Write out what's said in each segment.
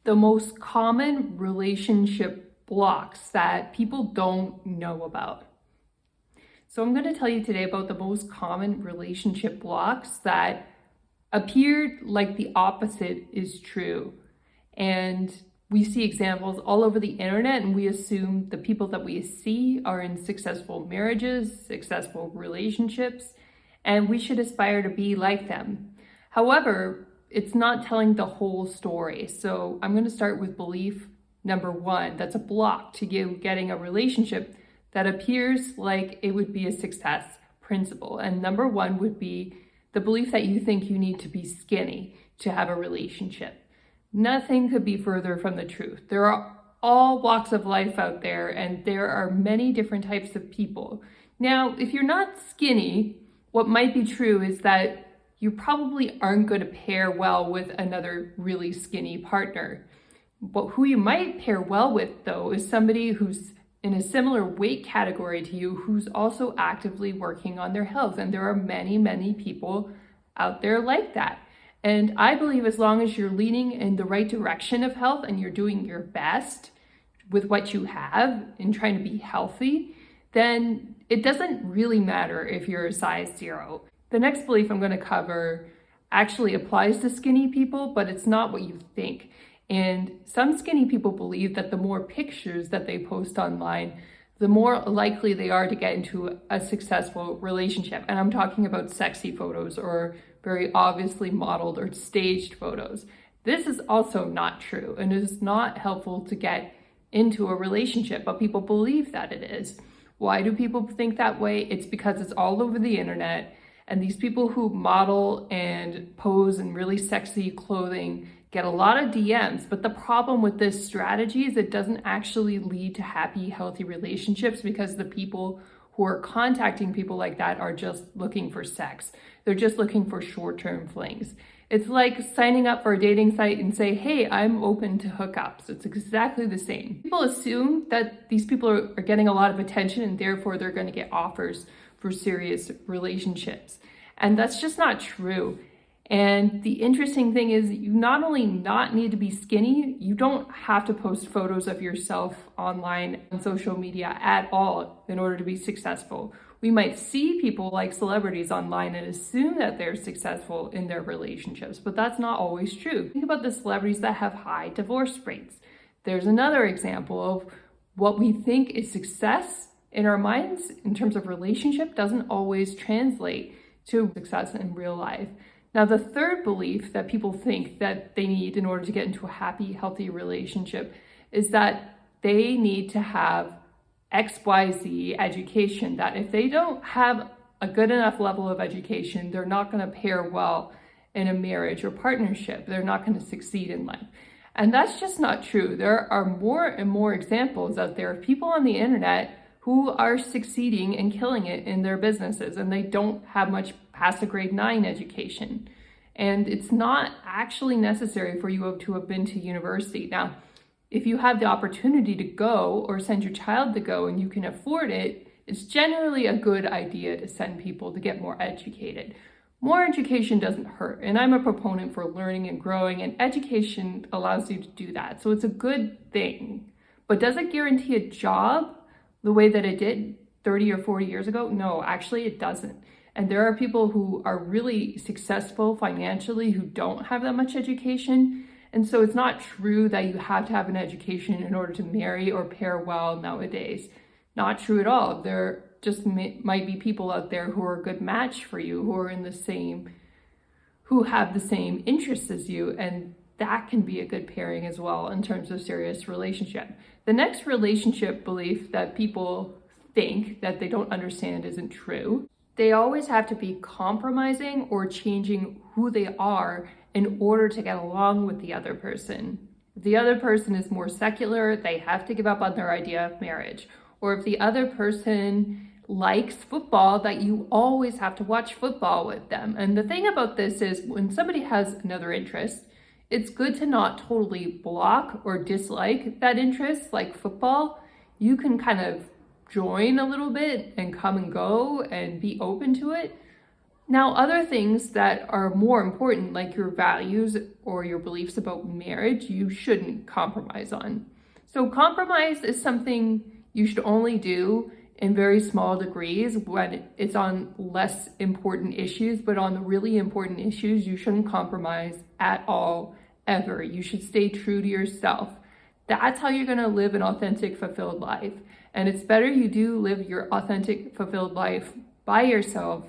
the most common relationship blocks that people don't know about. So I'm going to tell you today about the most common relationship blocks that appear like the opposite is true. And we see examples all over the internet, and we assume the people that we see are in successful marriages, successful relationships, and we should aspire to be like them. However, it's not telling the whole story. So I'm going to start with belief number one. That's a block to you getting a relationship that appears like it would be a success principle. And number one would be the belief that you think you need to be skinny to have a relationship. Nothing could be further from the truth. There are all walks of life out there, and there are many different types of people. Now, if you're not skinny, what might be true is that you probably aren't going to pair well with another really skinny partner. But who you might pair well with, though, is somebody who's in a similar weight category to you, who's also actively working on their health. And there are many, many people out there like that. And I believe as long as you're leaning in the right direction of health and you're doing your best with what you have and trying to be healthy, then it doesn't really matter if you're a size 0. The next belief I'm going to cover actually applies to skinny people, but it's not what you think. And some skinny people believe that the more pictures that they post online, the more likely they are to get into a successful relationship. And I'm talking about sexy photos or very obviously modeled or staged photos. This is also not true, and it is not helpful to get into a relationship, but people believe that it is. Why do people think that way? It's because it's all over the internet, and these people who model and pose in really sexy clothing get a lot of DMs. But the problem with this strategy is it doesn't actually lead to happy, healthy relationships, because the people who are contacting people like that are just looking for sex. They're just looking for short-term flings. It's like signing up for a dating site and say, hey, I'm open to hookups. It's exactly the same. People assume that these people are getting a lot of attention and therefore they're going to get offers for serious relationships. And that's just not true. And the interesting thing is, you not only not need to be skinny, you don't have to post photos of yourself online on social media at all in order to be successful. We might see people like celebrities online and assume that they're successful in their relationships, but that's not always true. Think about the celebrities that have high divorce rates. There's another example of what we think is success in our minds in terms of relationship doesn't always translate to success in real life. Now, the third belief that people think that they need in order to get into a happy, healthy relationship is that they need to have XYZ education, that if they don't have a good enough level of education, they're not going to pair well in a marriage or partnership. They're not going to succeed in life. And that's just not true. There are more and more examples out there of people on the internet who are succeeding and killing it in their businesses, and they don't have much past a grade 9 education. And it's not actually necessary for you to have been to university. Now, if you have the opportunity to go or send your child to go and you can afford it, it's generally a good idea to send people to get more educated. More education doesn't hurt, and I'm a proponent for learning and growing, and education allows you to do that. So it's a good thing. But does it guarantee a job the way that it did 30 or 40 years ago? No, actually it doesn't. And there are people who are really successful financially who don't have that much education. And so it's not true that you have to have an education in order to marry or pair well nowadays. Not true at all. There just might be people out there who are a good match for you, who are who have the same interests as you, and that can be a good pairing as well in terms of serious relationship. The next relationship belief that people think that they don't understand isn't true. They always have to be compromising or changing who they are in order to get along with the other person. If the other person is more secular, they have to give up on their idea of marriage. Or if the other person likes football, that you always have to watch football with them. And the thing about this is, when somebody has another interest, it's good to not totally block or dislike that interest, like football. You can kind of join a little bit and come and go and be open to it. Now, other things that are more important, like your values or your beliefs about marriage, you shouldn't compromise on. So compromise is something you should only do in very small degrees when it's on less important issues, but on the really important issues, you shouldn't compromise at all, ever. You should stay true to yourself. That's how you're gonna live an authentic, fulfilled life. And it's better you do live your authentic, fulfilled life by yourself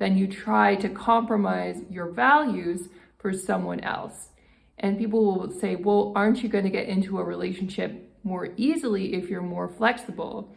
than you try to compromise your values for someone else. And people will say, well, aren't you going to get into a relationship more easily if you're more flexible?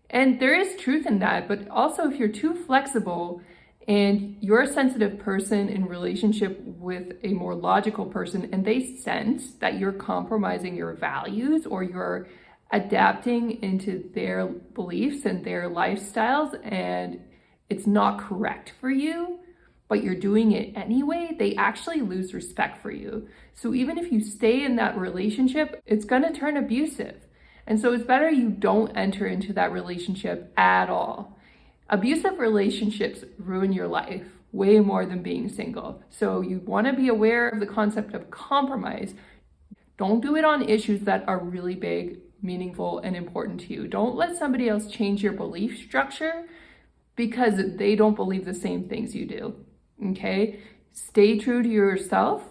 And there is truth in that, but also if you're too flexible and you're a sensitive person in relationship with a more logical person and they sense that you're compromising your values or you're adapting into their beliefs and their lifestyles and it's not correct for you, but you're doing it anyway, they actually lose respect for you. So even if you stay in that relationship, it's gonna turn abusive. And so it's better you don't enter into that relationship at all. Abusive relationships ruin your life way more than being single. So you wanna be aware of the concept of compromise. Don't do it on issues that are really big, meaningful, and important to you. Don't let somebody else change your belief structure because they don't believe the same things you do, okay? Stay true to yourself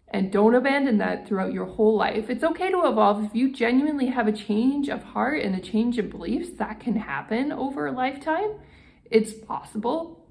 and don't abandon that throughout your whole life. It's okay to evolve. If you genuinely have a change of heart and a change of beliefs, that can happen over a lifetime. It's possible,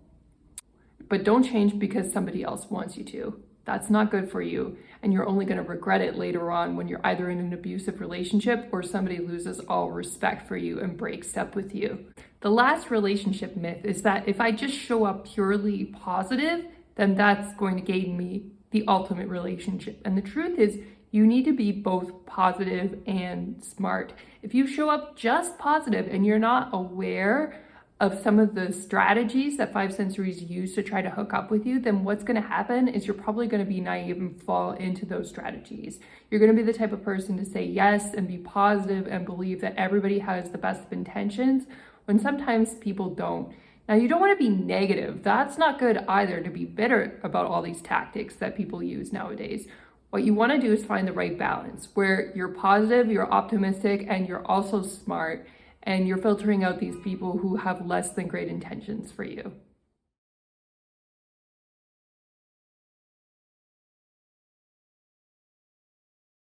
but don't change because somebody else wants you to. That's not good for you, and you're only gonna regret it later on when you're either in an abusive relationship or somebody loses all respect for you and breaks up with you. The last relationship myth is that if I just show up purely positive, then that's going to gain me the ultimate relationship. And the truth is, you need to be both positive and smart. If you show up just positive and you're not aware of some of the strategies that Five Sensories use to try to hook up with you, then what's going to happen is you're probably going to be naive and fall into those strategies. You're going to be the type of person to say yes and be positive and believe that everybody has the best of intentions when sometimes people don't. Now, you don't want to be negative. That's not good either, to be bitter about all these tactics that people use nowadays. What you want to do is find the right balance where you're positive, you're optimistic, and you're also smart, and you're filtering out these people who have less than great intentions for you.